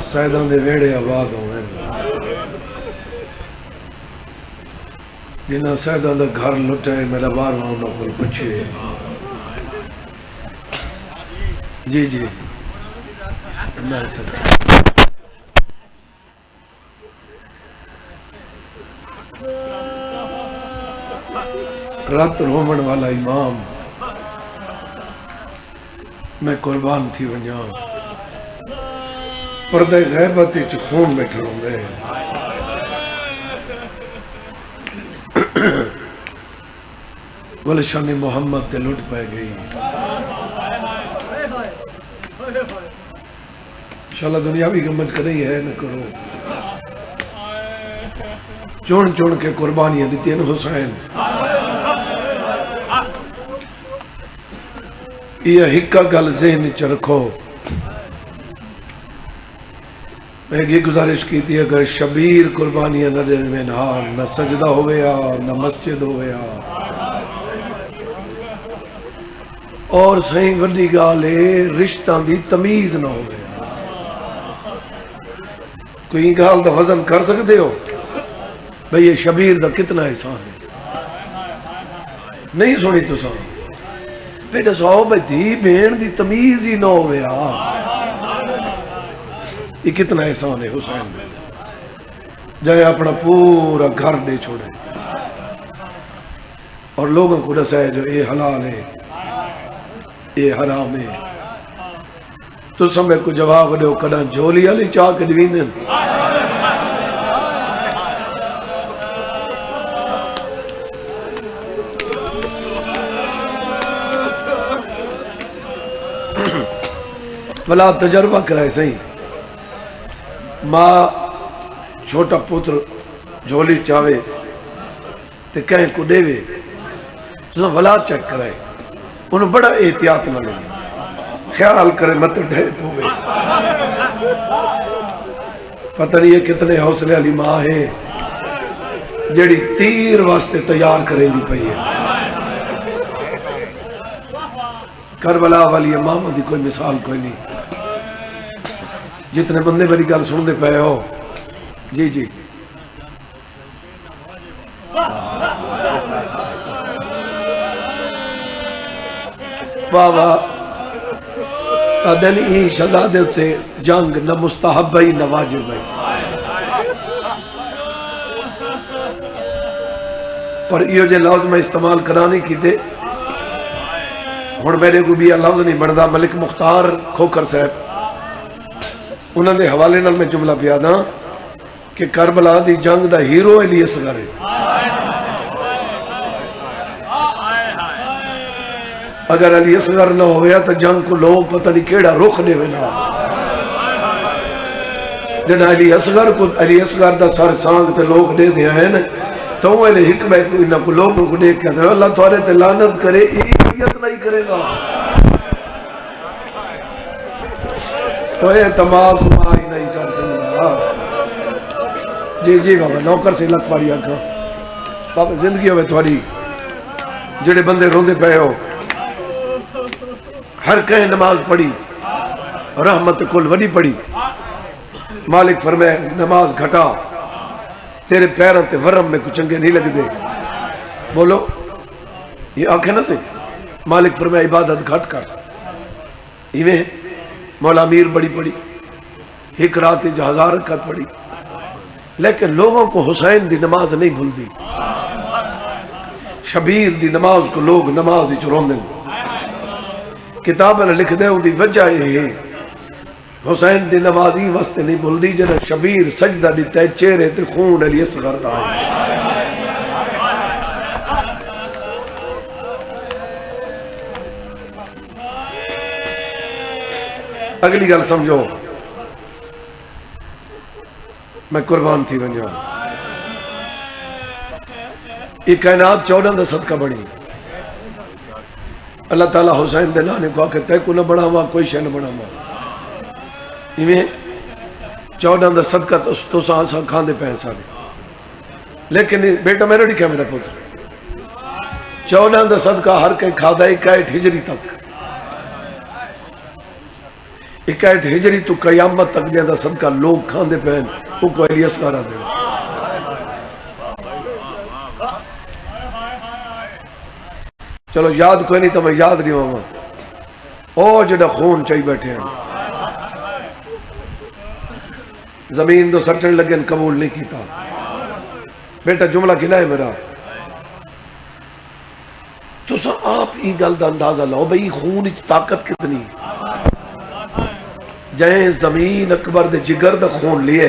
سیداں دے ویڑے آباد ہوئے جنہاں سیداں دا گھر لٹائے میرا بار انہوں کو پچھے جی جی اللہ سب رات رومن والا امام میں قربان تھی ونجاں پردے غیبتی چ خون بیٹھے ہوں گے گلشن محمد تے لٹ پہ گئی انشاءاللہ دنیا بھی گمت کرئی ہے نہ کرو چون چون کے قربانیاں دیتی ہیں حسین یہ ہکا گل ذہن چ رکھو میں یہ گزارش کی تھی اگر شبیر قربانیاں نہ دے میں نہ سجدہ ہویا نہ مسجد ہویا اور صحیح وڈی گالے رشتہ دی تمیز نہ ہویا کوئی گال دا وزن کر سکتے ہو بھئی یہ شبیر دا کتنا احسان ہے نہیں سنی تو سن بیٹا سو بھئی دی بین دی تمیز ہی نہ ہویا یہ کتنا احسان ہے حسین جائے اپنا پورا گھر دے چھوڑے اور لوگوں کو دسائے جو یہ حلال ہے یہ حرام ہے تو سمیں کو جواب دے کڑا جھولی علی چاہ کے دویندن بلا تجربہ کرائے صحیح ماں چھوٹا پتر جھولی چاہے تے کہیں کو دے وے تو ولا چیک کرائے انہوں بڑا احتیاط نہ لگے خیال کرے مت ڈھے تو وے پتہ نہیں یہ کتنے حوصلے علی ماں ہے جڑی تیر واسطے تیار کریں دی پئی ہے کربلا والی امام دی کوئی مثال کوئی نہیں جتنے بندے بڑی گل سن دے پے ہو جی جی واہ واہ دن ای شہزادے ہوتے جنگ نہ مستحب ہی نہ واجب ہے پر یہ جو لفظ میں استعمال کرانے کی تھے ہن میرے کو بھی یہ لفظ نہیں بندا ملک مختار کھوکر صاحب انہوں نے حوالے نال میں جملہ پیادا کہ کربلا دی جنگ دا ہیرو علی اصغر ہے اگر علی اصغر نہ ہویا تو جنگ کو لوگ پتہ نہیں کیڑا رخ دے وینا جن علی اصغر دا سر سانگ تے لوگ دے دیا ہے نا تو وہ علی حکمہ کو لوگوں کو دیکھ کہتے ہیں اللہ توارے تے لعنت کرے ایت نہیں کرے گا تو اعتماد کمائی نہیں سر سنگا جی جی بابا نوکر سے لگ پاری آکھا بابا زندگی ہوئے تھوڑی جڑے بندے روندے پہ ہو ہر کہیں نماز پڑھی رحمت کل وڈی پڑھی مالک فرمائے نماز گھٹا تیرے پیروں تے ورم میں کچھ چنگے نہیں لگ دے بولو یہ آنکھیں نہ سے مالک فرمائے عبادت گھٹ کر ایویں مولا امیر بڑی پڑی ایک رات 1000 رکعت پڑی لیکن لوگوں کو حسین دی نماز نہیں بھول دی شبیر دی نماز کو لوگ نماز ہی چرون دیں کتاب نے لکھ دے دی وجہ یہ ہے حسین دی نماز ہی واسطے نہیں بھول دی جنہ شبیر سجدہ دیتا ہے چہرے تے خون علی اصغر دا ہے اگلی گل سمجھو میں قربان تھی ونجا یہ کائنات 14 دا صدقہ بڑی اللہ تعالیٰ حسین دے لانے کو آکے تے کو نہ بڑھا ہوا کوئی شے نہ بڑھا ہوا ایویں 14 دا صدقہ تو سا کھان دے پہن سارے لیکن بیٹا میرا نہیں کیا میرا پتر 14 دا صدقہ ہر کہیں کھا دے 1 ہجری تک 61 ہجری تو قیامت تک جہاں صدقہ لوگ کھاندے پہن وہ کو علی اصغر دے. چلو یاد کوئی نہیں تو میں یاد نہیں ہوں. او جڑا خون چاہی بیٹھے ہیں زمین تو سٹن لگے قبول نہیں کیتا. بیٹا جملہ کھلا ہے میرا تو آپ ہی گل دا اندازہ لاؤ بھئی خون اچ طاقت کتنی. جائیں زمین اکبر دے جگر دا خون لیے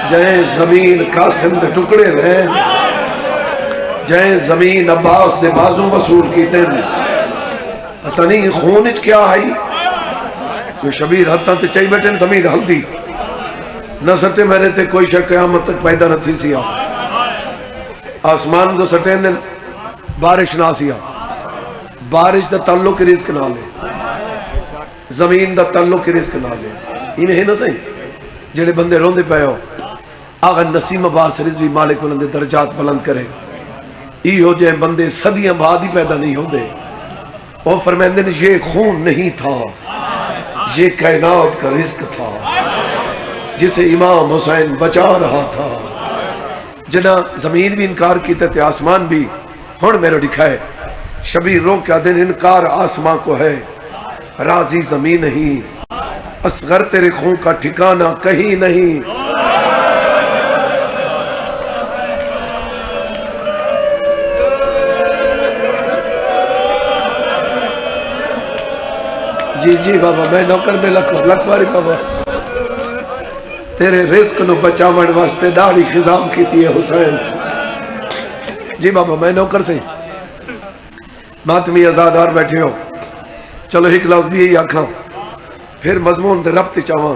جائیں زمین قاسم دے ٹکڑے رہے جائیں زمین عباس دے بازوں وصول کیتے ہیں. پتہ نہیں خون اچ کیا آئی جو شبیر حتاں تے چاہی بیٹھے زمین ہلدی نہ سٹے میرے تے کوئی شک قیامت تک پیدا نہ تھی سیا. آسمان کو سٹے نے بارش نہ سیا. بارش دا تعلق رزق نہ لے زمین دا تعلق رزق نہ لے. انہیں ہے نہ صحیح جڑے بندے روندے پے ہو آغا نسیم عباس رضوی مالک انہوں نے درجات بلند کرے. ای ہو جائے بندے صدیاں بعد ہی پیدا نہیں ہو دے. وہ فرمیندے نے یہ خون نہیں تھا یہ کائنات کا رزق تھا جسے امام حسین بچا رہا تھا. جنا زمین بھی انکار کیتے تھے آسمان بھی. ہن میرے دکھائے شبیر رو کیا دن انکار آسمان کو ہے راضی زمین نہیں. اصغر تیرے خون کا ٹھکانہ کہیں نہیں. جی جی بابا میں نوکر میں لکھواری بابا تیرے رزق نو بچاون واسطے داڑھی خزام کیتی ہے حسین. جی بابا میں نوکر سے ماتمی آزادار بیٹھے ہو. چلو ایک لفظ بھی یہی آکھاں پھر مضمون دے ربط چاہاں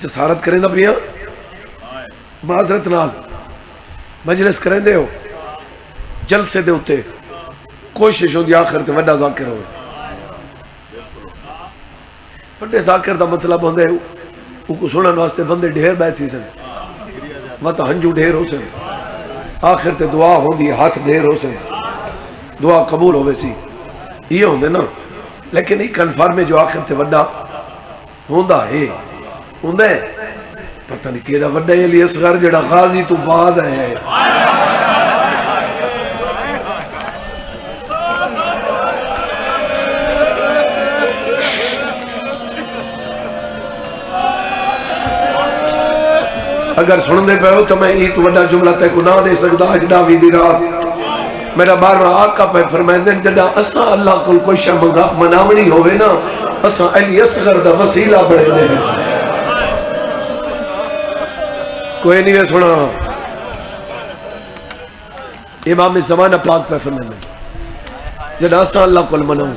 جسارت کریں دا پریاں معذرت نال مجلس کریں دے ہو جلسے دے ہوتے کوشش ہو دی آخر تے وڈا ذاکر ہوئے. بڑے ذاکر دا مطلب ہوندے وہ کو سنن واسطے بندے ڈھیر بیٹھی سن وہ تو ہنجو ڈھیر ہو سن آخر تے دعا ہوندی ہاتھ ڈھیر ہو سن دعا قبول ہوئے سی. یہ ہوندے نا لیکن ایک کنفرم میں جو آخر تے وڈا ہوندہ ہے ہوندہ ہے پتہ نہیں کیڑا وڈا ہے علی اصغر جڑا غازی تو بعد ہے. اگر سن دے پہ ہو تو میں ایت وڈا جملہ تے کو نہ دے سکتا اجداوی دی رات میرا بارہ آقا پہ فرمائندے جدا اسا اللہ کل کوئی شاہ منامنی ہوئے نا اسا علی اصغر دا وسیلہ بڑھے دے کوئی نہیں سنا. امام زمانہ پاک پہ فرمائندے جدا اسا اللہ کل منام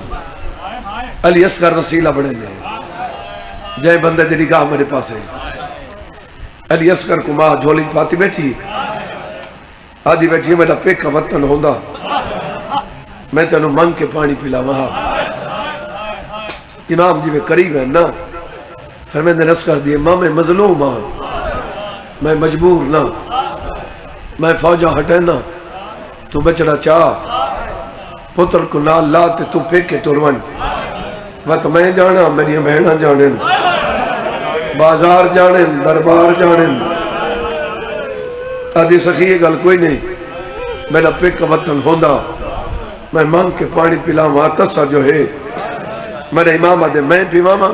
علی اصغر وسیلہ بڑھے دے. جائے بندے دی نگاہ میرے پاس ہے علی اصغر کو ماں جھولی پاتی بیٹھی آدھی بیٹھی میرا پیک کا وطن ہوندہ میں تینوں منگ کے پانی پلا وہاں. امام جی میں قریب ہے نا فرمیندے اصغر دیئے ماں میں مظلوم ہاں میں مجبور نا میں فوجہ ہٹینا تو بچڑا چاہ پتر کو نال لاتے تو پیک کے ٹرون وقت میں جانا میری بہنہ جانن بازار جانن دربار جانن آدھی سخی یہ گل کوئی نہیں میرا پیک کا وطن ہوندہ میں مانگ کے پانی پلا وہاں تسا جو ہے میرا امام آدھے میں بھی ماما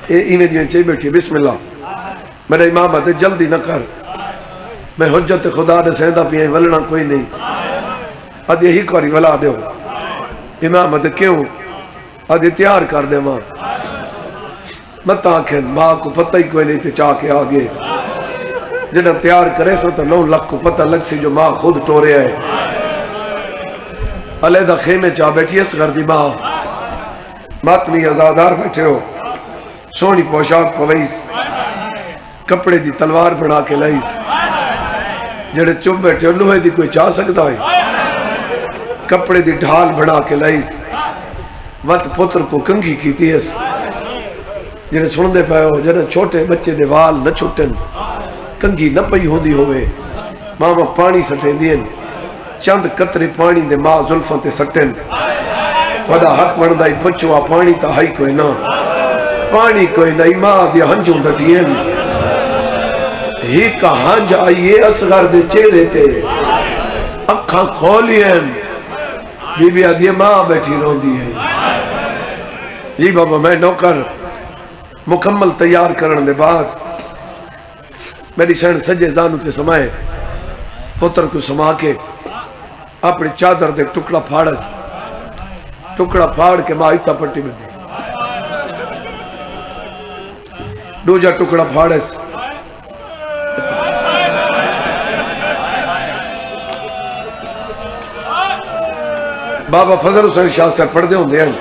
اینے دیئے چاہی بیٹھی بسم اللہ میرا امام آدھے جلدی نہ کر میں حجت خدا دے سیندہ پیئے ولنا کوئی نہیں آدھے یہی کوری ولا دے ہو. امام آدھے کیوں آدھے تیار کر دے ماں مت آنکھیں ماں کو پتہ ہی کوئی نہیں تے چاہ کے آگے جنہاں تیار کرے سو تو 9 لاکھ کو پتہ لگ سی جو ماں خود ٹورے آئے. علیدہ خیمے چاہ بیٹھی اصغر دی ماں ماتمی ازادار بیٹھے ہو سونی پوشاک پویس کپڑے دی تلوار بنا کے لائیس جڑے چپ بیٹھے ہو لوہے دی کوئی چاہ سکتا ہے کپڑے دی ڈھال بنا کے لائیس وقت پتر کو کنگھی کیتی ہے جنہیں سن دے پائے ہو جنہیں چھوٹے بچے دے وال نہ چھٹن کنگھی نہ پئی ہوندی ہوئے ماما پانی سٹیں دین چند قطرے پانی دے ماں زلفوں تے سٹن ودا حق بندا ہی پچھوا پانی تا ہائی کوئی نہ پانی کوئی نہ ماں دی ہنجوں ڈٹیاں ہی کا ہنج آئیے اصغر دے چہرے تے اکھاں کھولیں بی بی آدھی ماں بیٹھی رہوں دی ہے جی بابا میں نوکر مکمل تیار کرن دے بعد میری سین سجے زانو تے سمائے پتر کو سما کے اپنی چادر دے ٹکڑا پھاڑس ٹکڑا پھاڑ کے ماں ایتا پٹی میں دی دوجا ٹکڑا پھاڑس بابا فضل حسین شاہ سے پڑھ دے ہوں دے ہیں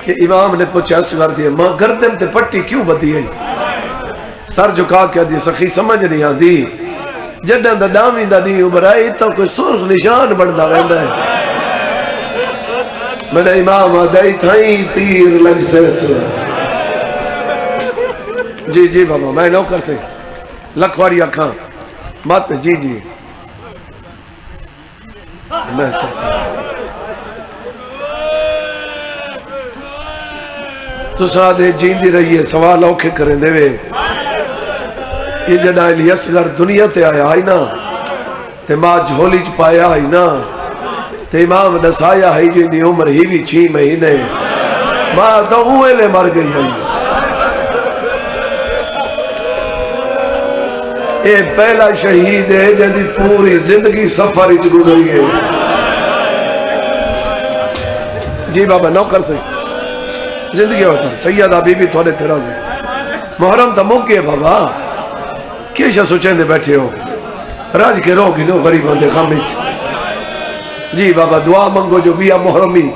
کہ امام نے پوچھا اصغر دیا ماں گردن تے پٹی کیوں بدی ہے سر جھکا کے دی سخی سمجھ نہیں آدھی جڈن دا ڈامی دا نہیں ابرائی تو کوئی سرخ نشان بڑھدا رہندا ہے میں نے امام آدھائی تھائیں تیر لگ سے جی جی بابا میں نوکر سے لکھواری اکھاں مات جی جی میں سے تو سادے جیندی رہیے سوال اوکھے کریں دے وے یہ جڑا علی اصغر دنیا تے آیا ہی نا تے ماں جھولی چ پایا ہی نا تے امام دسایا ہے جی عمر ہی بھی 6 مہینے ماں تو ہوئے لے مر گئی ہے اے پہلا شہید ہے جدی پوری زندگی سفر اچ گزری ہے جی بابا نوکر سے زندگی ہوتا سیدہ بی بی تھوڑے تیرا سے محرم تا موقع ہے بابا کیشہ سوچیں دے بیٹھے ہو راج کے رو گنو غریبان دے خامچ جی بابا دعا منگو جو بیا محرمی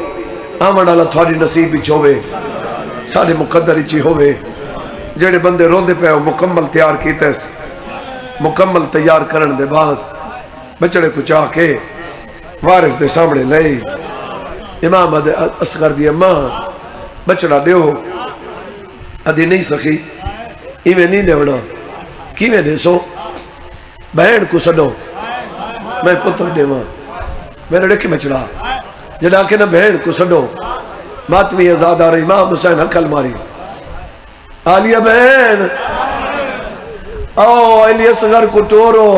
آمن اللہ تھوڑی نصیب بھی چھوے سارے مقدر اچھی ہوئے جڑے بندے روندے پہ ہو مکمل تیار کیتے سے مکمل تیار کرن دے بعد بچڑے کو چاہ کے وارث دے سامنے لے امام اصغر دی اماں بچڑا دیو ادھی نہیں سکی ایویں نہیں دیونا کیویں دے سو بہن کو سڈو میں پتر دیواں میں نے رکھی بچڑا جدا کہ نہ بہن کو سڈو ماتمی آزاد آ رہی امام حسین حقل ماری آلیہ بہن او علی اصغر کو ٹورو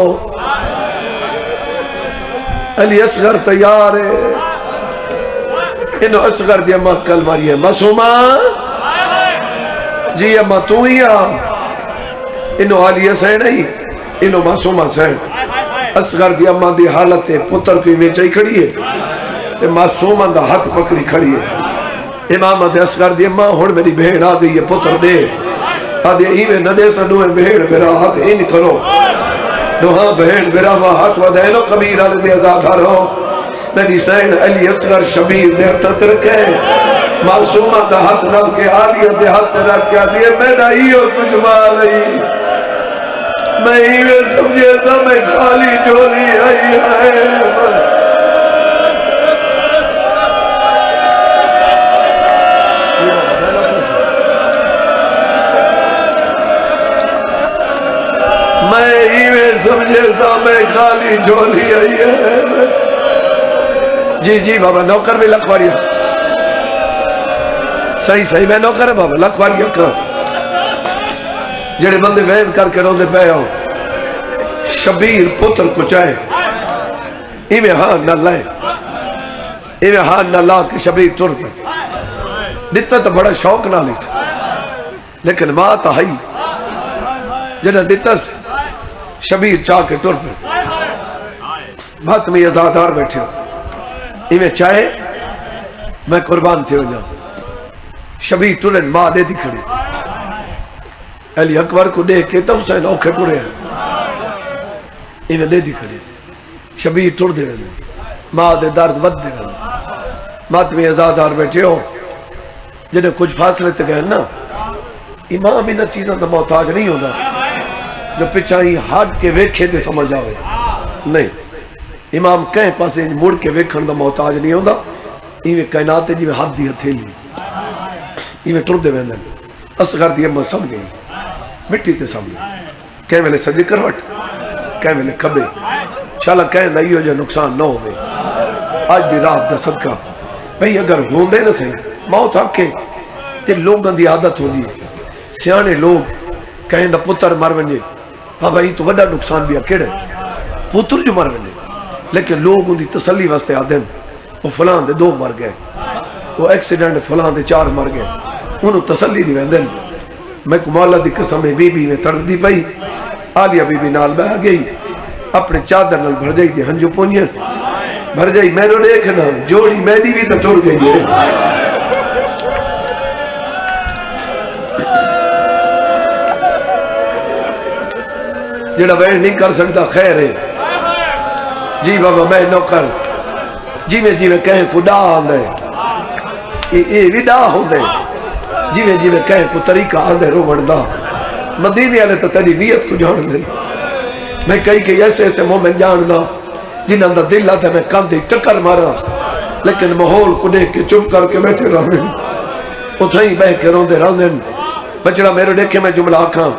علی اصغر تیار ہے انہوں اصغر دی اماں کل ماری ہے معصومہ جی اماں تو ہی آ انہوں علی حسین ہے انہوں معصومہ حسین اصغر دی اماں دی حالت ہے پتر کوئی میں چاہی کھڑی ہے تے معصومہ دا ہاتھ پکڑی کھڑی ہے امام دے اصغر دی اماں ہون میری بہن آ گئی ہے پتر دے آدھے ایویں نہ دے سنوے بہن میرا ہاتھ ان کرو دوہاں بہن میرا ماں ہاتھ ودینو قبیر آلے دے ازادہ رہو میری سین علی اصغر شبیر دے ہاتھ رکھے معصومہ دا ہاتھ نہ کے آلیہ دے ہاتھ رکھے دیئے میں نہ ہیو کچھ مالی میں ایویں سمجھے تھا میں خالی جولی آئی ہے میں ایویں سمجھے سا میں خالی جھولی آئی ہے جی جی بابا نوکر بھی لکھواریا صحیح صحیح میں نوکر ہے بابا لکھواریا کا جڑے بندے وین کر کے روندے پہ ہو شبیر پتر کو چاہے ایویں ہاں نہ لائے ایویں ہاں نہ لا کے شبیر ٹر پہ دیتا تو بڑا شوق نہ لی لیکن ماں تا ہی جنہاں دیتا سے شبیر چاہ کے ٹر پہ بات میں ازادار بیٹھے ہو ایویں چاہے میں قربان تھے ہو جاؤں شبیر ٹرن ماں دے دی کھڑی علی اکبر کو دیکھ کے تو حسین اوکھے ٹرے ہیں ایویں دے دی کھڑی شبیر ٹر دے رہے ماں دے درد ود دے رہے بات میں ازادار بیٹھے ہو جنہیں کچھ فاصلے تے گئے نا امام انہاں چیزاں دا محتاج نہیں ہونا جو پچھائی ہاتھ کے ویکھے دے سمجھ آوے نہیں امام کہیں پاسے مڑ کے ویکھن دا محتاج نہیں ہوتا ایویں کائنات جی میں ہاتھ دی ہتھیلی ایویں ٹر دے ویندن اصغر دی اماں سمجھ گئی مٹی تے سمجھ کہیں ویلے سجی کروٹ کہیں ویلے کھبے شالا کہیں نہ یہ جو نقصان نہ ہوئے آج دی رات دا صدقہ بھئی اگر ہوندے نہ صحیح موت آکے تے لوگوں دی عادت ہوندی ہے سیانے لوگ کہیں دا پتر مر ونجے ہاں بھائی تو بڑا نقصان بھی اکیڑے پتر جو مر ونجے لیکن لوگ ان دی تسلی واسطے آدھیں وہ فلان دے 2 مر گئے وہ ایکسیڈنٹ فلان دے 4 مر گئے انہوں تسلی نہیں ویندن میں کو مولا دی قسم بی بی میں تڑ دی پئی آلیہ بی بی نال بہ گئی اپنے چادر نال بھر جائی دی ہنجو پونیے بھر جائی میں نے دیکھنا جوڑی میری بھی تو ٹوڑ گئی ہے جڑا وین نہیں کر سکتا خیر ہے جی بابا میں نوکر جی میں کہیں کو ڈا آندے یہ بھی ڈا ہوندے جی میں کہیں کو طریقہ آندے رو بڑھدا مدینے والے تو تیری نیت کو جان دے میں کئی ایسے مومن جاندا جنہاں دا دل آتا میں کاندھی ٹکر مارا لیکن ماحول کو دیکھ کے چپ کر کے بیٹھے رہنے اتھائیں بہ کے روندے رہنے بچڑا میرے دیکھے میں جملہ آکھاں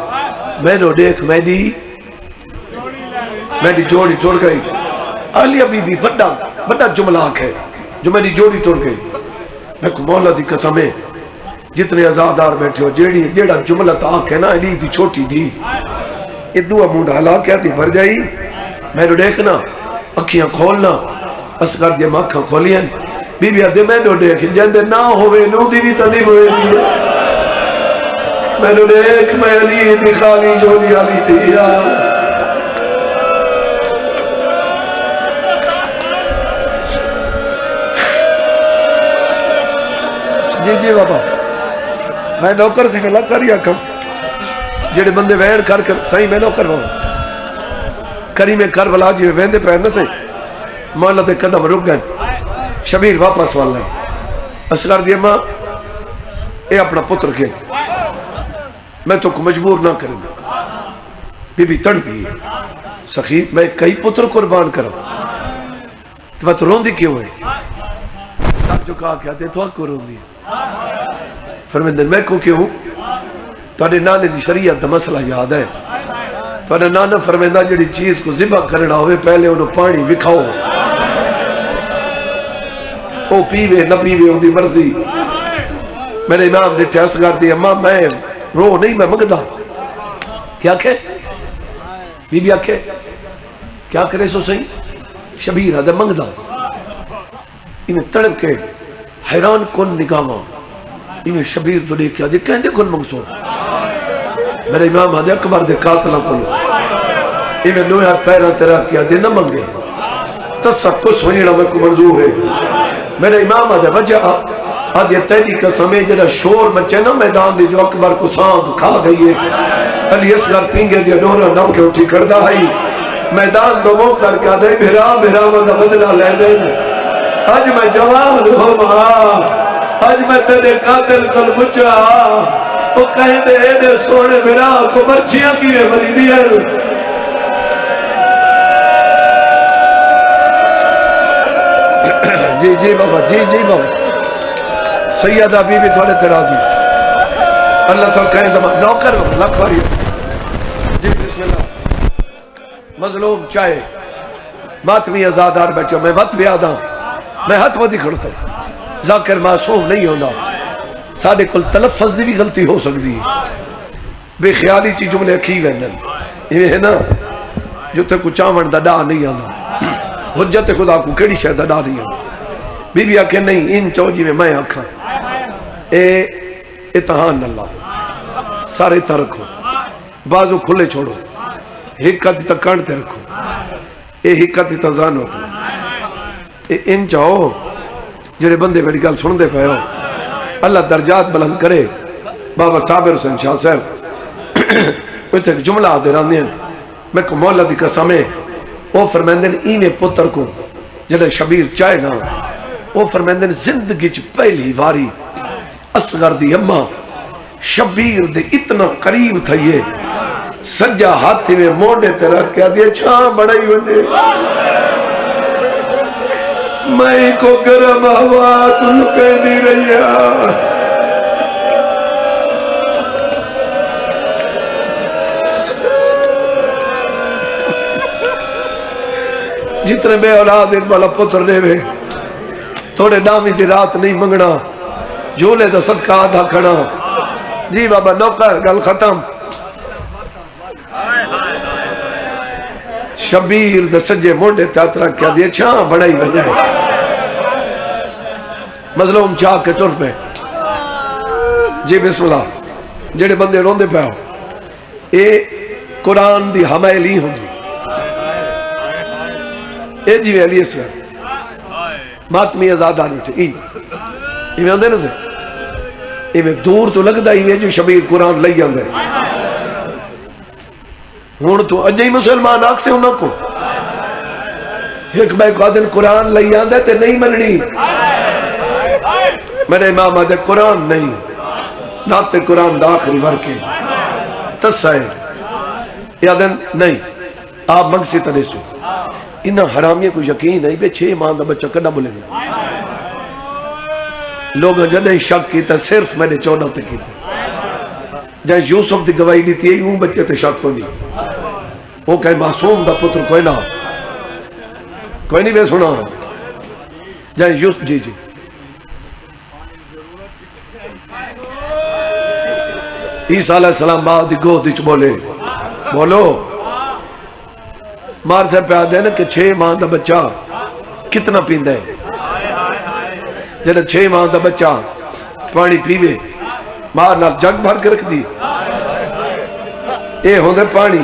میں نے دیکھ میں دی جوڑی ٹوڑ گئی عالیہ بی بی بڑا جملہ آکھے جو میری جوڑی ٹوڑ گئی میں کو مولا دی قسم ہے جتنے ازادار بیٹھے ہو جیڑا جملہ تا آکھے نا علی دی چھوٹی دی یہ دعا مونڈ حلا کیا تھی بھر جائی میں نے دیکھنا اکھیاں کھولنا اسکر دے مکھاں کھولیں بی بی آدھے میں نے دیکھ جندے نہ ہوئے نو دی بھی تنی ہوئے دی میں نے دیکھ میں علی دی خالی جوڑی علی دیا جی بابا میں نوکر سے ملا کر یا کم جڑے بندے وین کر صحیح میں نوکر بابا کری میں کر بلا جی ویندے پہ نہ سے مولا دے قدم رک گئے شبیر واپس والا اسکر دی اماں اے اپنا پتر کے میں تو کو مجبور نہ کروں بی بی تڑ بھی سخی میں کئی پتر قربان کروں تو تو روندی کیوں ہے سب جو کہا کیا دے تو کو روندی فرمیندن میں کو کیوں تھوڑے نانے دی شریعت دا مسئلہ یاد ہے تھوڑے نانا فرمیندہ جڑی چیز کو ذبح کرنا ہوئے پہلے انہوں پانی وکھاؤ او پیوے نہ پیوے ان دی مرضی میرے امام نے ٹیس کر دی اماں میں رو نہیں میں مگدہ کیا کہ بی بی آکھے کیا کرے سو صحیح شبیر ہے مگدہ انہیں تڑپ کے حیران کن نگاہاں انہیں شبیر تو دیکھا دے کہیں دے کن منگسو میرے امام آدھے اکبر دے قاتلہ کلو انہیں نویا پیرہ تیرا کیا دے نہ منگے تصف کس ہوئی نہ کو منظور ہے میرے امام آدھے وجہ آدھے تیری قسمیں جنہ شور مچے نا میدان دی جو اکبر کو سانگ کھا گئی ہے علی اصغر پینگے دیا ڈورا نو کے اٹھی کردہ آئی میدان دو مو کر کے آدھے بھرا مدہ بدلہ لے دیں آج میں جوان ہو ماں آج میں تیرے قاتل کل بچا وہ کہیں دے سوڑے میرا کو برچیاں کیے بری دیا جی بابا جی بابا سیدہ بی بی تھوڑے ترازی اللہ تو کہیں دماغ نوکر لکھ واری جی بسم اللہ مظلوم چاہے ماتمی ازادار بیٹھو میں وقت بھی آدھا میں ہاتھ ودی کھڑتا ہوں ذاکر معصوم نہیں ہونا ساڑھے کل تلفظ دی بھی غلطی ہو سکتی بے خیالی چی جملے اکھی ویندن یہ ہے نا جو تے کو چاون دا ڈا نہیں آنا حجت خدا کو کیڑی شاید دا ڈا نہیں آنا بی بی آکھے نہیں ان چوجی میں آکھا اتحان اللہ سارے تا رکھو بازو کھلے چھوڑو حکت تا کانٹے رکھو حکت تا زانو ان چاہو جڑے بندے میری گل سن دے پہ ہو اللہ درجات بلند کرے بابا صابر حسین شاہ صاحب وہ ایک جملہ آدھے راندے ہیں میں کو مولا دی قسمیں وہ فرمیندن ایویں پتر کو جڑے شبیر چاہے نا وہ فرمیندن زندگی چ پہلی واری اصغر دی اماں شبیر دے اتنا قریب تھا یہ سجا ہاتھی میں موڑے تے رکھ کے دیا چھاں بڑائی بنے میں کو گرم ہوا تم کہہ دی رہیا جتنے بے اولاد ان والا پتر دے وے تھوڑے نامی دی رات نہیں منگنا جھولے دا صدقہ آدھا کھڑا جی بابا نوکر گل ختم شبیر دا سجے موڑے تیاترہ کیا دیا چھاں بڑائی وجہ ہے مظلوم چاہ کے ٹر پہ جی بسم اللہ جڑے بندے روندے پہ ہو اے قرآن دی حمائلی ہوں جی اے جی میں علی اسلام ماتمی ازادار بیٹھے میں ہوندے نا سے اے میں دور تو لگ دا ہی جو شبیر قرآن لئی آندے ہون تو اجائی مسلمان آگ سے انہوں کو ایک بھائی کو آدن قرآن لئی آندے تے نہیں مننی میرے امام آدھے قرآن نہیں ناتے قرآن دا آخری ورکے تسائے یہ آدن نہیں آپ مگسی تدیسو انہا حرامیہ کو یقین ہے بے 6 ماہ دا بچہ کڑا بولے گا لوگ جنہیں شک کیتا صرف میں نے 14 تک کیتا جہاں یوسف دی گواہی نہیں تھی یوں بچے تے شک کو نہیں وہ کہے معصوم دا پتر کوئی نہ کوئی نہیں بے سنا جہاں یوسف جی جی عیسیٰ علیہ السلام بعد دی گو دیچ بولو مار سے پہ آدھے نا کہ 6 ماہ دا بچہ کتنا پیندہ ہے جنہیں 6 ماہ دا بچہ پانی پیوے مار نال جگ بھر کے رکھ دی اے ہوندے پانی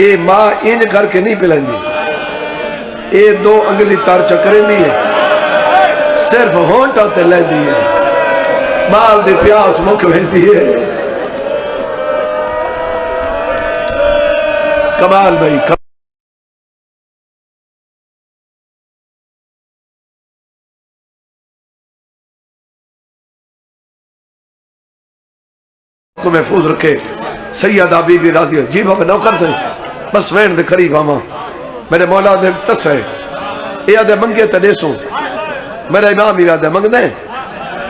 اے ماں ان کر کے نہیں پلائیں دی اے 2 انگلی تار چکریں دی ہے صرف ہونٹا تے لے دی ہے مال دے پیاس مکھ میں دی ہے کمال بھائی کو محفوظ رکھے سید آبی بھی راضی ہے جی بابا نوکر سے بس وین دے قریب آما میرے مولا دے تس ہے اے آدھے منگے تدیسوں میرے امام ہی آدھے منگ دیں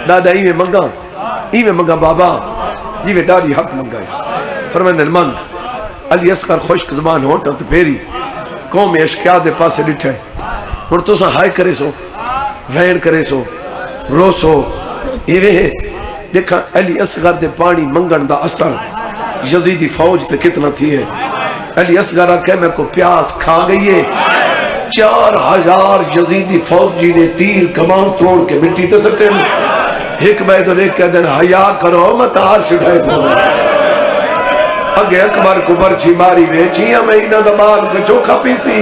دادا ایویں منگا بابا جیویں ڈالی حق منگائے فرمائن من علی اصغر خشک زبان ہوتا تو پھیری قوم اشکیا دے پاسے ڈٹھے اور تو سا ہائے کرے سو وین کرے سو رو سو ایویں ہے دیکھا علی اصغر دے پانی منگن دا اثر یزیدی فوج تے کتنا تھی ہے علی اصغر آکے میں کو پیاس کھا گئی ہے 4000 یزیدی فوجی نے تیر کمان توڑ کے مٹی تے سکتے ہیں ایک بے تو ایک کہہ دینا حیاء کرو مت آر شڑھائے تو اگے اکبر کو برچی ماری ویچی ہمیں انہ دمال کو چوکھا پیسی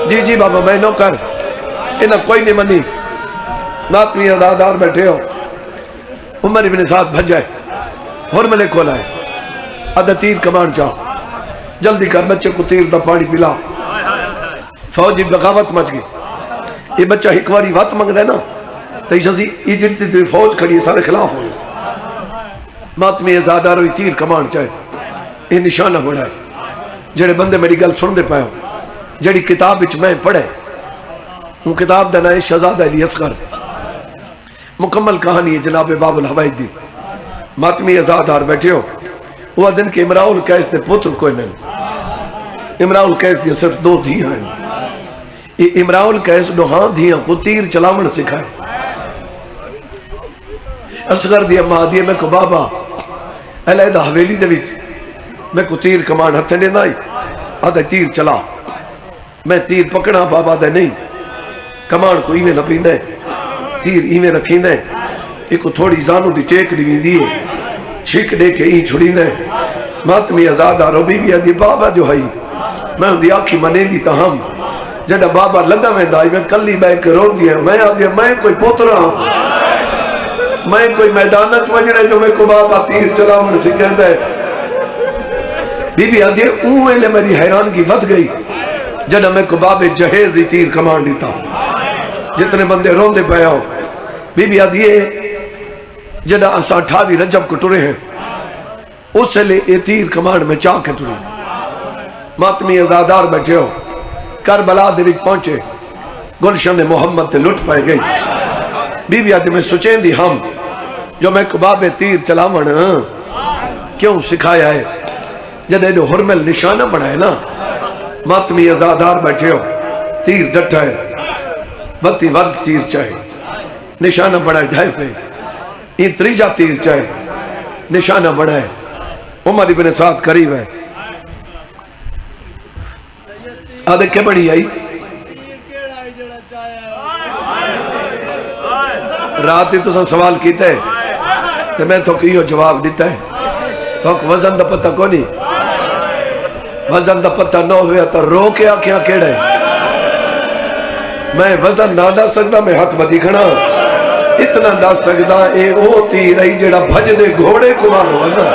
جی جی بابا میں نوکر انہ کوئی نہیں منی ناتمی ازادار بیٹھے ہو عمر ابن سعد بھج جائے حرملے کھولا ہے آدھا تیر کمان چاہو جلدی کر بچے کو تیر دا پانی پلا فوجی بغاوت مچ گئی یہ بچہ ہکواری وات منگ رہے نا تو یہ جنتی فوج کھڑی ہے سارے خلاف ہوئے ماتمی ازادار ہوئی تیر کمان چاہے یہ نشانہ بڑھا ہے جڑے بندے میری گل سن دے پائے ہو جڑی کتاب اچھ میں پڑھے وہ کتاب دینا ہے شہزادہ علی اصغر مکمل کہانی ہے جناب باب الحوائد دی ماتمی ازادار بیٹھے ہو وہ دن کے امراؤ القیس دے پتر کوئی نہیں امراؤ القیس دی صرف 2 دھیاں ہیں یہ امراؤ القیس نوہاں دھیاں کو تیر چلاون سکھائے اصغر دی اماں دیئے میں کو بابا علیدہ حویلی دے وچ میں کو تیر کمان ہتھے نے نائی آدھے تیر چلا میں تیر پکڑا بابا دے نہیں کمان کو ایویں نپین دے تیر ایویں رکھین دے ایک کو تھوڑی زانو دی چیک ڈیوین دیئے چھک دے کے این چھڑین دے ماتمی ازادہ روبی بھی آدھی بابا جو ہائی میں ان دی آنکھی منے دی تاہم جڑا بابا لگا میں دائی میں کلی بے کے رو دیا میں آدھی میں کوئی پوترا میں کوئی میدانت وجڑے جو میں کو بابا تیر چلا من سکھیں دے بی بی آدھی اوہ لے میری حیران کی ود گئی جڑا میں کو بابے جہیزی تیر کمان دیتا جتنے بندے روندے پہ آؤ بی بی آدھی جڑا اسا 28 رجب کو ٹرے ہیں اس سے لے یہ تیر کمان میں چاہ کے ٹرے ماتمی ازادار بیٹھے ہو کربلا دے وچ پہنچے گلشن محمد تے لٹ پائے گئی بی بی آدھی میں سوچیں دی ہم جو میں کباب تیر چلاون کیوں سکھایا ہے جدے جو حرمل نشانہ بڑھائے نا ماتمی ازادار بیٹھے ہو تیر ڈٹا ہے بتی ول تیر چاہے نشانہ بڑا ہے ڈھائی پہ این تریجا تیر چاہے نشانہ بڑا ہے عمر ابن سعد قریب ہے آدھے کے بڑی آئی رات ہی تو سوال کیتا ہے تو میں تو کیوں جواب دیتا ہے تو وزن دا پتہ کو نہیں وزن دا پتہ نہ ہویا تو رو کیا کیا کیڑا ہے میں وزن نہ ڈا سکتا میں ہاتھ بدی کھڑا اتنا ڈا سکتا اے او تیر رہی جڑا بھج دے گھوڑے کو مارو ہے نا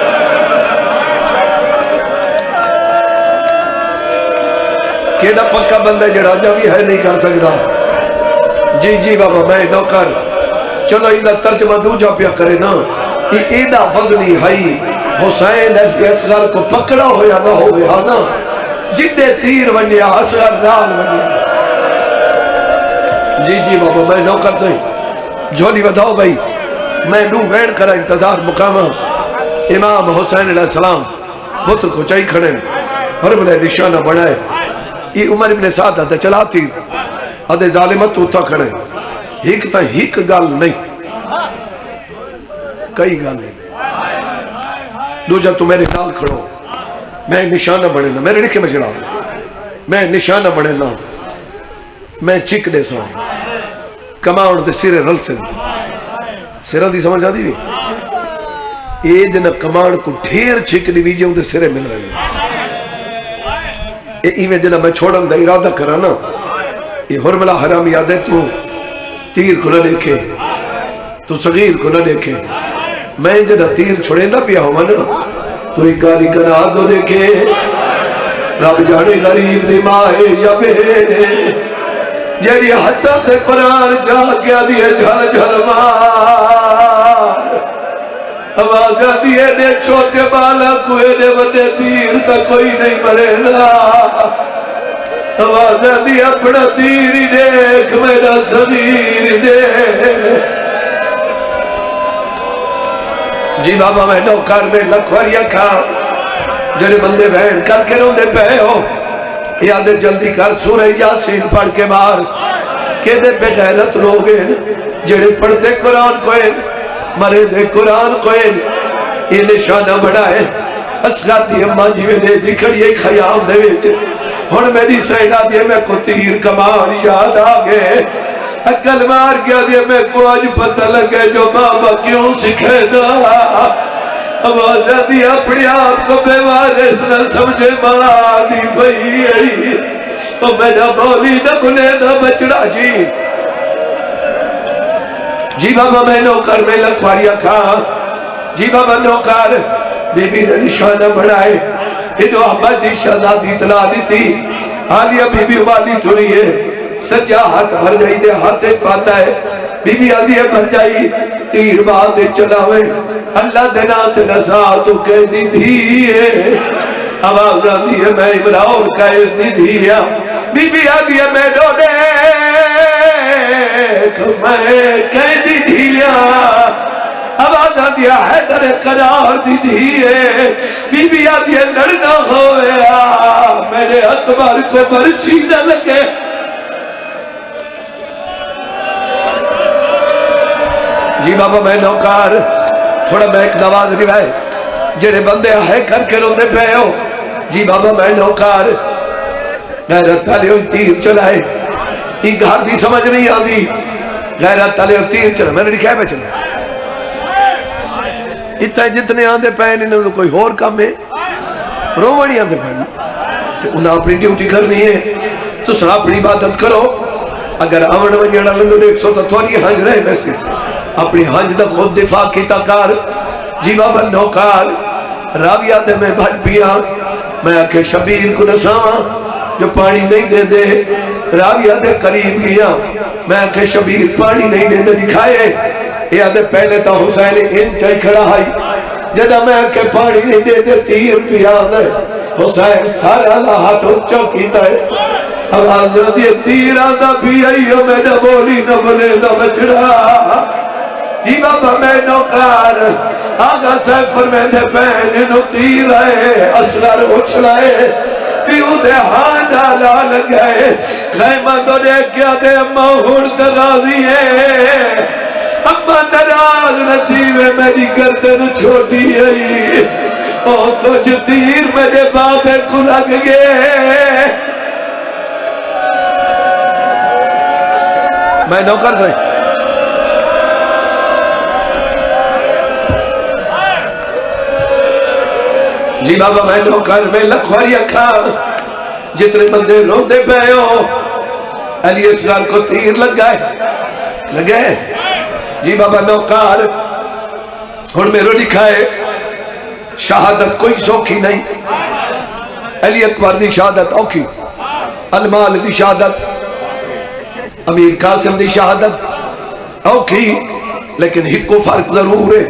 کیڑا پکا بندہ جڑا جب بھی ہے نہیں کر سکتا جی جی بابا میں نوکر چلو ایدہ ترجمہ دوجہ پیا کرے نا ایدہ فضلی ہائی حسین اصغر کو پکڑا ہویا نہ ہویا نا جدے تیر ونیا اصغر دال ونیا جی جی بابا میں نوکر سے جھولی بدھاؤ بھائی میں نو ویڑ کرا انتظار مقامہ امام حسین علیہ السلام پتر کو چاہی کھڑے اور بلے نشانہ بڑھائے یہ عمر ابن سعد آدھے چلاتی آدھے ظالمت تو کھڑے ہیک تا ہیک گال نہیں کئی گال نہیں دو جب تو میرے نال کھڑو میں نشانہ بڑھے نا میرے لکھے میں چڑھا میں نشانہ بڑھے نا میں چک دے سا کماؤن دے سرے رل سے سرہ دی سمجھ آدھی بھی یہ جنہ کماؤن کو ڈھیر چک دی بھی جاؤں دے سرے مل رہے یہ میں جنہ میں چھوڑن دا ارادہ کرا نا یہ حرملہ حرام یاد ہے تو تیر کو نہ دیکھے تو صغیر کو نہ دیکھے میں جنہ تیر چھوڑے نہ پیا ہوں نا تو ایک گالی کنا دو دیکھے رب جانے غریب دی ماہے یا بہنے جیڑی حتہ تے قرآن جا کیا دیئے جھل جھل مار آوازہ دیئے دے چھوٹے بالا کوئے دے وڈے تیر تا کوئی نہیں مرے نا آوازہ دیئے اپنا تیری دیکھ میرا صغیر دیکھ جی بابا میں نوکر میں لکھواریا کھا جنہیں بندے بہن کر کے روندے پہ ہو یادیں جلدی کر سورہ یاسین پڑھ کے مار کہ دے پہ غیرت لوگے جڑے پڑھ دے قرآن کوئے مرے دے قرآن کوئے یہ نشانہ بڑا ہے اصغر دی اماں جی میں نے دکھڑ یہ خیام دے ویچ ہن میری سیدہ دیئے میں کو تیر کمان یاد آگے اکل مار گیا دیئے میں کو آج پتہ لگے جو بابا کیوں سکھے دا آوازہ دی اپنی آپ کو بے وارث نہ سمجھے مانی بھئی تو میرا بولی نہ بنے نہ بچڑا جی جی بابا میں نوکر میں لکھواریا کھا جی بابا نوکر بی بی نے نشانہ بڑھائے ادو احمد دی شہزادی اطلاع دی تھی آلیہ بی بی والی تھوڑی ہے سجا ہاتھ بھر جائی دے ہاتھ ایک پاتا ہے بی بی آلیہ بھر جائی تیر بات دے چلاوے اللہ دنات نسا تو کہہ دی دھیئے آواز آدھی ہے میں عمران کا اس دی دھیئے بی بی آلیہ میں ڈو دیکھ میں کہہ دی دھیئے آواز آدھی ہے حیدر قرار دی دھیئے بی بی آدھی ہے لڑنا ہویا میرے اکبر کو برچی نہ لگے جی بابا میں نوکار تھوڑا میں ایک نواز روائے جڑے بندے آئے کر کے روندے پہ ہو جی بابا میں نوکار غیرت تالے ہوئی تیر چلائے یہ گھر دی سمجھ نہیں آندی غیرت تالے ہوئی تیر چلائے میں نے لکھا ہے پہ چلائے اتنے جتنے آندے پہ انہوں کوئی اور کام ہے رومانی آندے پہ تو انہاں اپنی ڈیوٹی کرنی ہے تو سنا اپنی عبادت کرو اگر آمن ونجڑا لندو دیکھ سو تو تھوڑی ہنج رہے ویسے اپنی ہنج دا خود دفاع کی تکار جی بابا نوکار راویہ دے میں بھج پیا میں آکے شبیر کو نساں جو پانی نہیں دے دے راویہ دے قریب گیا میں آکے شبیر پانی نہیں دے دے دکھائے یہ آدھے پہلے تا حسین ان چاہی کھڑا آئی جدہ میں آکے پانی نہیں دے دے تیر پیا دے حسین سارا اللہ ہاتھ اچھا کیتا ہے آواز جدی تیر آدھا بھی آئیو میں نہ بولی نہ بلے نہ بچڑا جی بابا میں نوکار آگا سیفر میں دے پہنے نو تیر آئے اصغر اچھلائے پیو دے ہانڈا لال گئے خیمہ تو دیکھ کیا دے اممہ ہونٹ راضی ہے اممہ نراز نتیوے میری گردن چھوٹی ہے او تو جو تیر میرے بابے کو لگ گئے میں نوکر سے جی بابا میں نوکر میں لکھواری اکھا جتنے بندے روندے پہ ہو علی اصغر کو تیر لگ گئے جی بابا نوکر اور میرے لکھائے شہادت کوئی سوکھی نہیں علی اکبر دی شہادت اوکھی المال دی شہادت امیر قاسم دی شہادت اوکھی لیکن ہی کو فرق ضرور ہے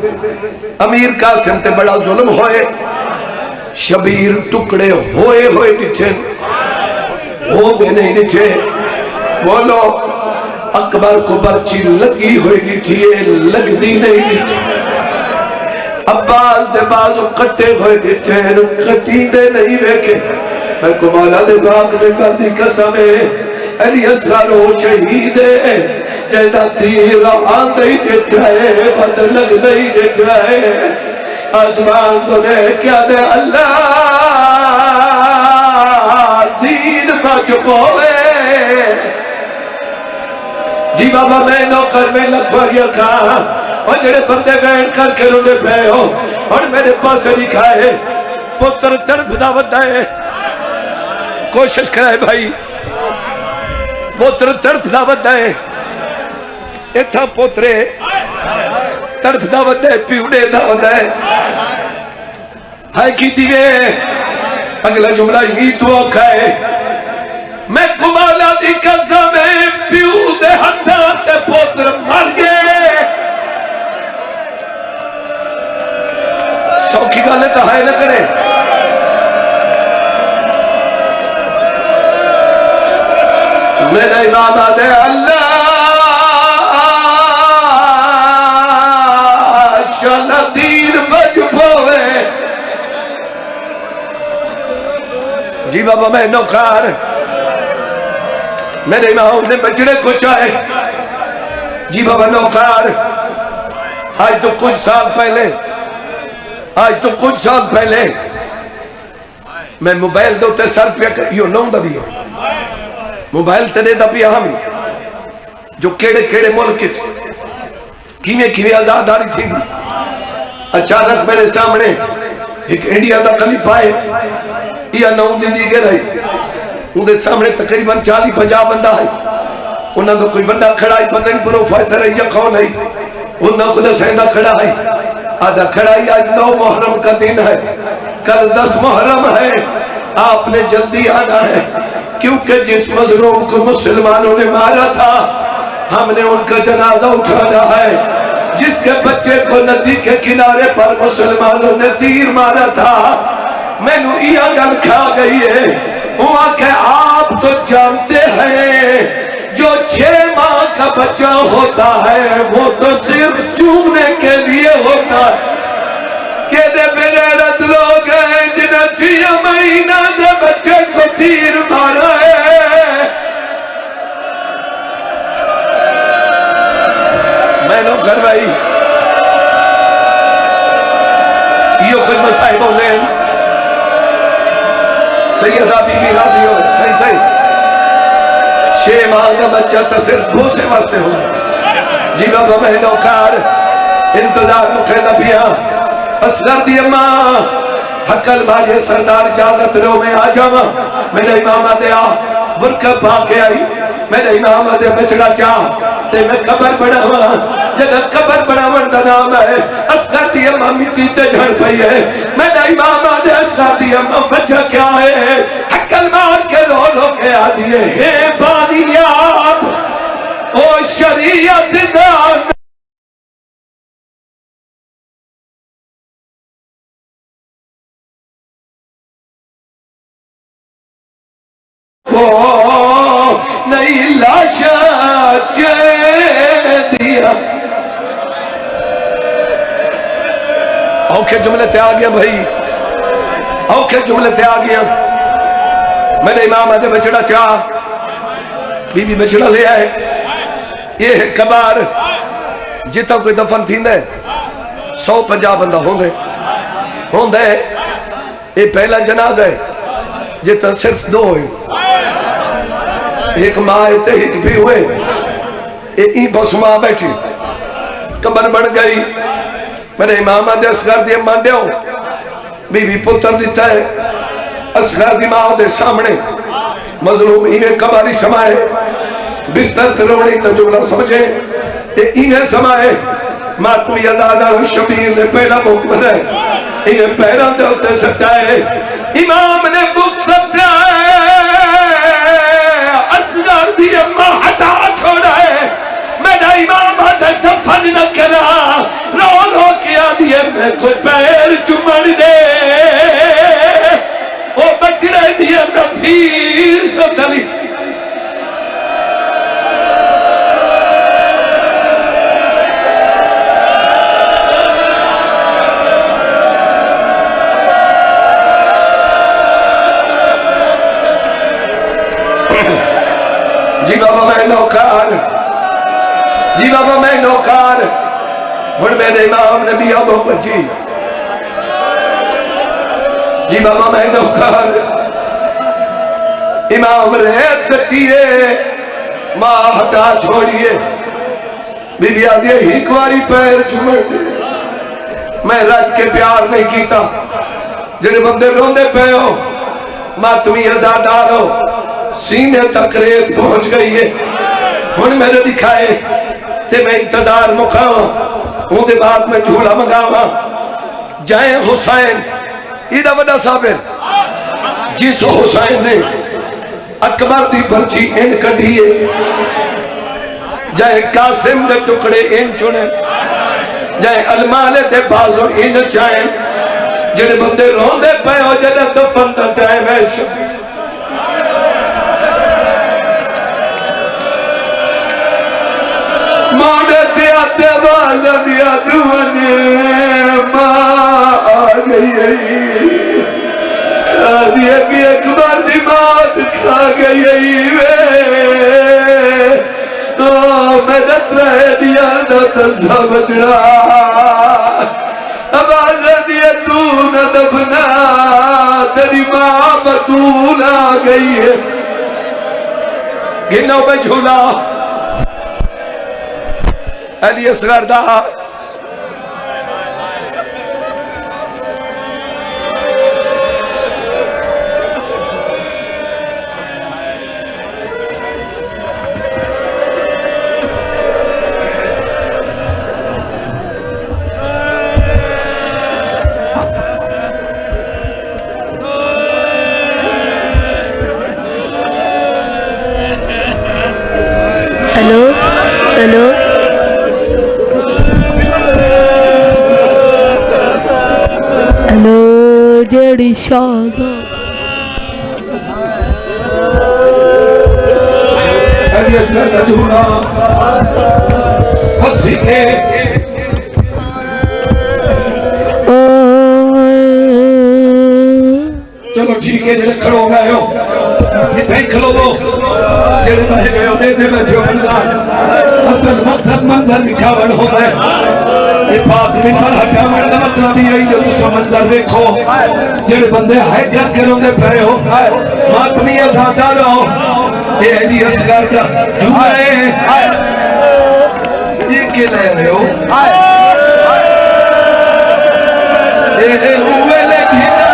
امیر قاسم تے بڑا ظلم ہوئے شبیر ٹکڑے ہوئے نچے ہو گئے نہیں نچے بولو اکبر کو برچی لگی ہوئی نچے لگ دی نہیں نچے عباس دے بازو کٹے ہوئے نچے کٹی دے نہیں بیکے میں کو مولا دے باپ نے گردی قسمے علی اصغر ہو شہید ہے جیدہ تیر آن دے نچے بد لگ دے نچے آسمان تو نے کیا دے اللہ دین بچ پوے جی بابا میں نوکر میں لکھواریا کھا اور جڑے بندے بیٹھ کر کے رونے پہ ہو اور میرے پاس لکھائے پتر تڑپ دعوت دائے کوشش کرائے بھائی پتر تڑپ دعوت دائے اتھا پترے تڑپ دعوت دے پیوڑے دعوت دے ہائے کی دیوے اگلا جملہ ہی تو کھائے میں کمالا دی قضا میں پیو دے ہتھا تے پوتر مر گئے سوکھی گالے تو ہائے نہ کرے میرا امام آدھے اللہ دین بچ پوے جی بابا میں نوکر میرے امام نے بچڑے کو چاہے جی بابا نوکر آج تو کچھ سال پہلے میں موبائل دوتے سر پیا کر یو نوں دا بھی ہو موبائل تنے دا پیا ہمیں جو کیڑے ملک کیویں آزاد آ رہی تھی اچانک میرے سامنے ایک انڈیا دا خلیفہ آئے یا نو دی گئے رہی انہیں سامنے تقریباً 40-50 بندہ ہے انہوں نے کوئی بندہ کھڑا ہے پتہ نہیں پروفیسر ہے یا کون ہے انہوں نے سیدہ کھڑا ہے آدھا کھڑا ہے آج 9 محرم کا دن ہے کل 10 محرم ہے آپ نے جلدی آنا ہے کیونکہ جس مظلوم کو مسلمانوں نے مارا تھا ہم نے ان کا جنازہ اٹھانا ہے جس کے بچے کو ندی کے کنارے پر مسلمانوں نے تیر مارا تھا میں نو یہ گل کھا گئی ہے وہاں کہ آپ تو جانتے ہیں جو 6 ماہ کا بچہ ہوتا ہے وہ تو صرف چومنے کے لیے ہوتا ہے کہ دے میرے رد لوگ ہیں جنہیں 6 مہینہ دے بچے کو تیر مارا ہے میں لوگ گھر بھائی یہ کچھ مسائل بولے ہیں سیدہ بی بی راضی ہو صحیح 6 ماہ کا بچہ تو صرف بھوسے واسطے ہو جی بابا میں نوکر انتظار مکھے نبیاں اصغر دی اماں حقل ماریے سردار اجازت رو میں آ جاما میرے امام دیا برکہ پا کے آئی میرے امام دے بچڑا چاہ تے میں قبر بڑھاوا جدہ قبر بڑھاون دا نام ہے اصغر دی اماں مٹی تے جھڑ پئی ہے میرے امام دے اصغر دی اماں وجہ کیا ہے حقل مار کے رو کے آ دیئے ہے بانیاب او شریعت دا نہیں لاشا دیا اوکے جملے تے آ گیا بھائی اوکے جملے تے آ گیا میرے امام آدھے بچڑا چاہ بی بی بچڑا لے آئے یہ ہے کبار جتا کوئی دفن تھی دے 150 بندہ ہوں دے یہ پہلا جناز ہے جتا صرف 2 ہوئے ایک ماں تے ایک بھی ہوئے یہ بس ماں بیٹھی قبر بڑھ گئی میرے امام آدھے اصغر دی امان دیو بی بی پتر دیتا ہے اصغر دی ماں دے سامنے مظلوم انہیں قباری سمائے بستر تروڑی تجملہ سمجھے انہیں سمائے ماتمی ازادہ شبیر نے پہلا مکمل ہے انہیں پیران دے ہوتے سچائے امام نے بک سچائے اصغر دی اماں ہٹا چھوڑا ہے میرا امام آدھے دفن نہ کرا رو رو کیا دیئے میں کوئی پیر چمڑ دے وہ بچڑے دیئے نفیس دلی جی بابا میں نوکار جی بابا میں نوکار ہن میرے امام نے بھی آبو بچی جی بابا میں نوکار امام ریت سکیے ماں ہٹا چھوڑیے بی بی آدھے ہی کواری پیر چمڑ دے میں رج کے پیار نہیں کیتا جنہیں بندے روندے پہ ہو ماتمی ازادار ہو سینے تک ریت پہنچ گئی ہے ہن میرے دکھائے تے میں انتظار مکھاواں ہوں دے بعد میں جھولا منگاواں جائیں حسین ایڈا وڈا صاحب جس حسین نے اکبر دی پرچی ان کڈھیے جائیں قاسم دے ٹکڑے ان چنے جائیں المال دے بازو ان چائیں جنہیں بندے روندے پہ ہو جنہیں دفن دا ٹائم ہے شبیر مانے دیا دیوازہ دیا دوانے ماں آگئی آدھی اگی اکبر دی مات کھا گئی مدد رہے دیا نتزہ بچڑا آوازہ دیا تو نہ دفنا تیری ماں بطول آگئی ہے گنو پہ جھولا علی اصغر دا ہیلو ہیلو ہیلو جیڑی شاہ علی اصغر دا جھولا ہسی کے چلو ٹھیک ہے جڑے کھڑو گئے ہو یہ تھے کھلو دو جڑے بہ گئے ہو دے دے میں جو اللہ اصل مقصد منظر مکھاوڑ ہوتا ہے یہ پاک میں پر ہٹا مرد مطلب ہی آئی جو تو منظر دیکھو جڑے بندے ہائے جا کے روندے پہے ہو ماتمی ازادہ رہو اے علی اصغر کا جھولے یہ کے لے رہے ہو اے ہوئے لے گھنا